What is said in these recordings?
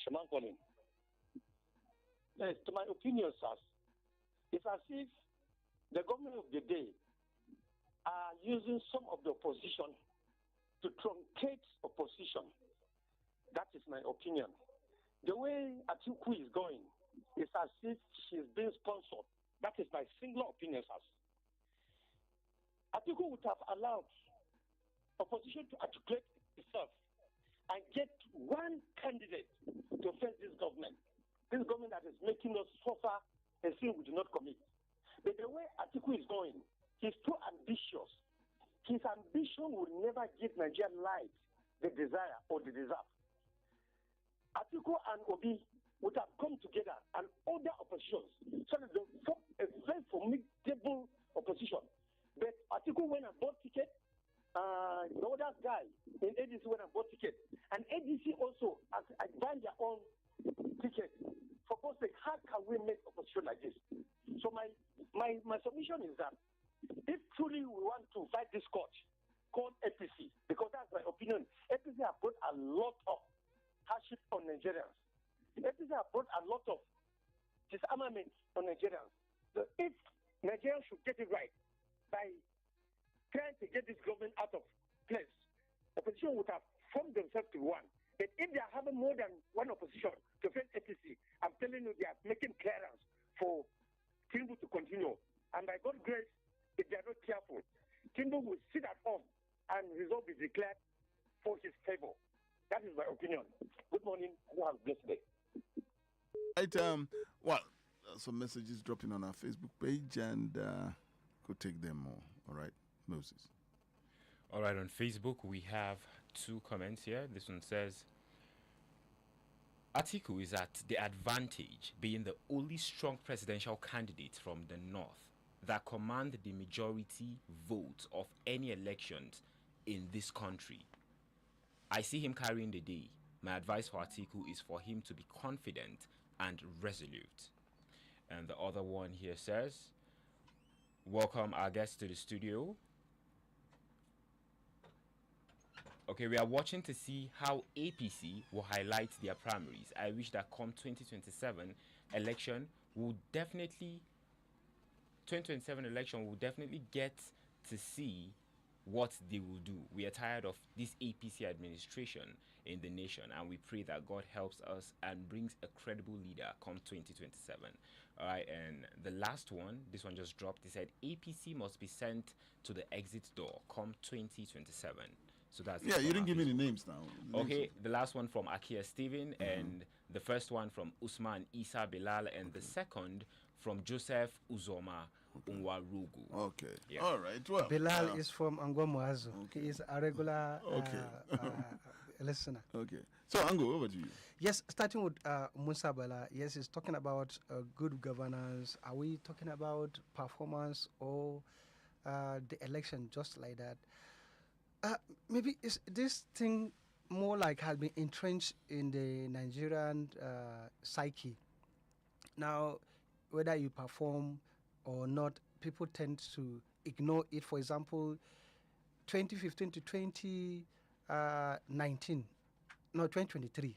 Shaman Colin. Yes, to my opinion, sir, it's as if the government of the day are using some of the opposition to truncate opposition. That is my opinion. The way Atiku is going is as if she's being sponsored. That is my single opinion, sir. Atiku would have allowed opposition to articulate itself and get one candidate to face this government. This government that is making us suffer a sin we do not commit. But the way Atiku is going, he's too ambitious. His ambition will never give Nigeria life, the desire or the deserve. Atiku and Obi would have come together and other oppositions so that they form a very formidable opposition. But Atiku went and bought ticket. The other guy in ADC went and bought ticket. And ADC also has advanced their own ticket. For God's sake, how can we make opposition like this? So my submission is that if truly we want to fight this court called APC, because that's my opinion, APC have brought a lot of hardship on Nigerians. APC have brought a lot of disarmament on Nigerians. So if Nigerians should get it right by trying to get this government out of place, opposition would have formed themselves to one. But if they are having more than one opposition to face APC, I'm telling you, they are making clearance for Tinubu to continue. And by God's grace, if they are not careful, Tinubu will sit at home and result is declared for his favor. That is my opinion. Good morning and have a blessed day. Right, well, some messages dropping on our Facebook page and could take them more. All right, Moses. All right, on Facebook, we have two comments here. This one says, Atiku is at the advantage being the only strong presidential candidate from the north that command the majority vote of any elections in this country. I see him carrying the day. My advice for Atiku is for him to be confident and resolute. And the other one here says, welcome our guests to the studio. Okay, we are watching to see how APC will highlight their primaries. I wish that come 2027 election will definitely get to see what they will do. We are tired of this APC administration in the nation, and we pray that God helps us and brings a credible leader come 2027. All right, and the last one, this one just dropped. They said APC must be sent to the exit door come 2027. So that's you didn't give me the names now. Okay, the last one from Akia Steven, and the first one from Usman Isa Bilal, and the second from Joseph Uzoma Unwarugu. Okay, yeah. All right. Well, Bilal is from Ango. Okay. He is a regular listener. Okay, so Ango, over to you. Yes, starting with Musa Bala. Yes, he's talking about good governance. Are we talking about performance or the election just like that? Maybe is this thing more like has been entrenched in the Nigerian psyche. Now, whether you perform or not, people tend to ignore it. For example, 2015 to 2023,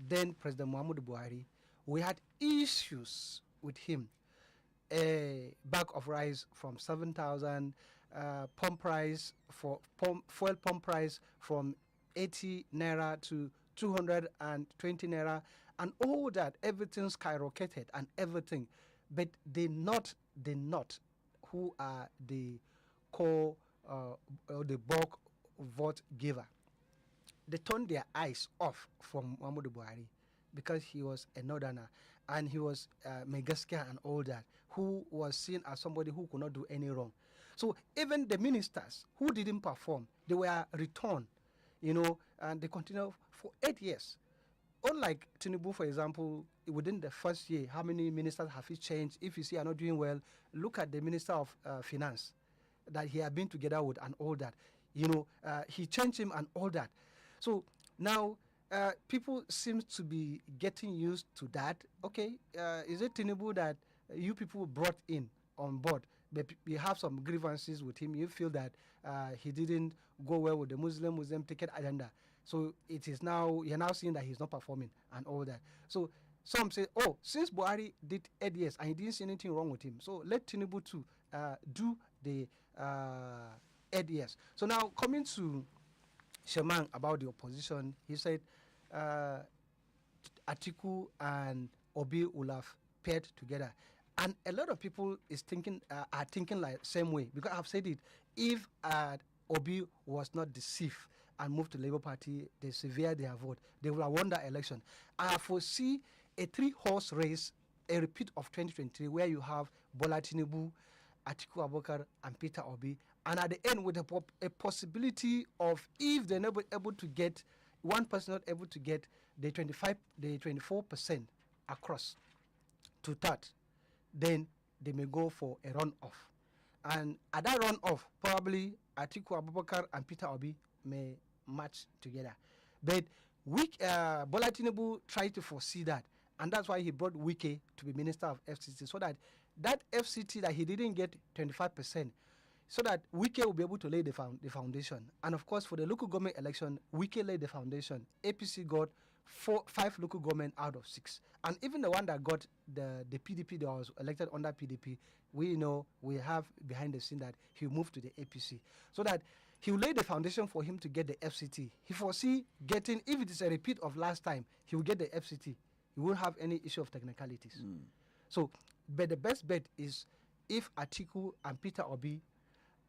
then President Muhammadu Buhari, we had issues with him. A bag of rice from 7,000, fuel pump price from 80 naira to 220 naira, and all that, everything skyrocketed and everything. But they not who are the core or the bulk vote giver. They turned their eyes off from Muhammadu Buhari, because he was a northerner and he was Megaskia and all that, who was seen as somebody who could not do any wrong. So even the ministers who didn't perform, they were returned, and they continued for 8 years. Unlike Tinubu, for example, within the first year, how many ministers have he changed? If you see are not doing well, look at the Minister of Finance that he had been together with and all that. He changed him and all that. So now, people seem to be getting used to that. Okay, is it Tinubu that you people brought in on board, but you have some grievances with him? You feel that he didn't go well with the Muslim ticket agenda. So it is now, you're now seeing that he's not performing and all that. So some say, oh, since Buhari did 8 years and he didn't see anything wrong with him, so let Tinubu to do the 8 years. So now coming to Shaman about the opposition, he said Atiku and Obi will have paired together. And a lot of people are thinking like same way, because I've said it. If Obi was not deceived and moved to Labour Party, they severe their vote, they will have won that election. I foresee a 3-horse race, a repeat of 2023, where you have Bola Tinubu, Atiku Abubakar, and Peter Obi, and at the end with a possibility of, if they're not able to get one person not able to get the 24% across to third, then they may go for a runoff. And at that runoff, probably Atiku Abubakar and Peter Obi may match together. But Bola Tinubu tried to foresee that, and that's why he brought Wike to be Minister of FCT, so that FCT that he didn't get 25%, so that Wike will be able to lay the foundation. And of course, for the local government election, Wike laid the foundation. APC got 5 local government out of 6. And even the one that got the PDP that was elected under PDP, we know, we have behind the scene that he moved to the APC. So that he will lay the foundation for him to get the FCT. He foresee getting, if it is a repeat of last time, he will get the FCT. He won't have any issue of technicalities. So, but the best bet is if Atiku and Peter Obi,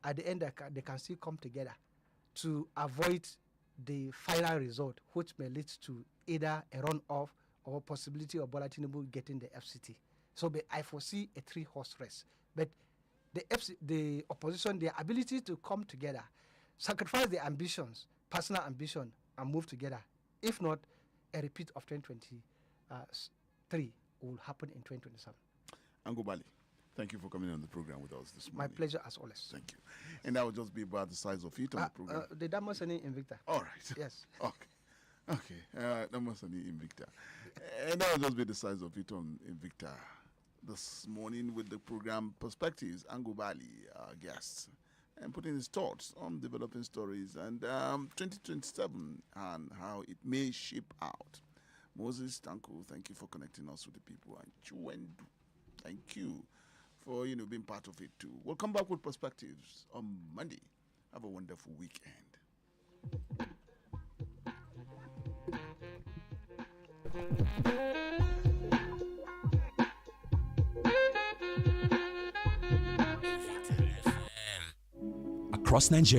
at the end, they can still come together to avoid the final result, which may lead to either a runoff or possibility of Bola Tinubu getting the FCT. So I foresee a 3-horse race. But the opposition, their ability to come together, sacrifice their ambitions, personal ambition, and move together. If not, a repeat of 2023 will happen in 2027. Ango Bally, thank you for coming on the program with us this morning. My pleasure as always. Thank you. And that will just be about the size of it on the program. The Damascene Invicta. All right. Yes. Okay. Damascene Invicta. And that will just be the size of it on Invicta. This morning with the program Perspectives, Ango Bally, our guest, and putting his thoughts on developing stories and 2027 and how it may shape out. Moses Tanko, thank you for connecting us with the people. And Chuendu, thank you for being part of it too. We'll come back with Perspectives on Monday. Have a wonderful weekend. Across Nigeria.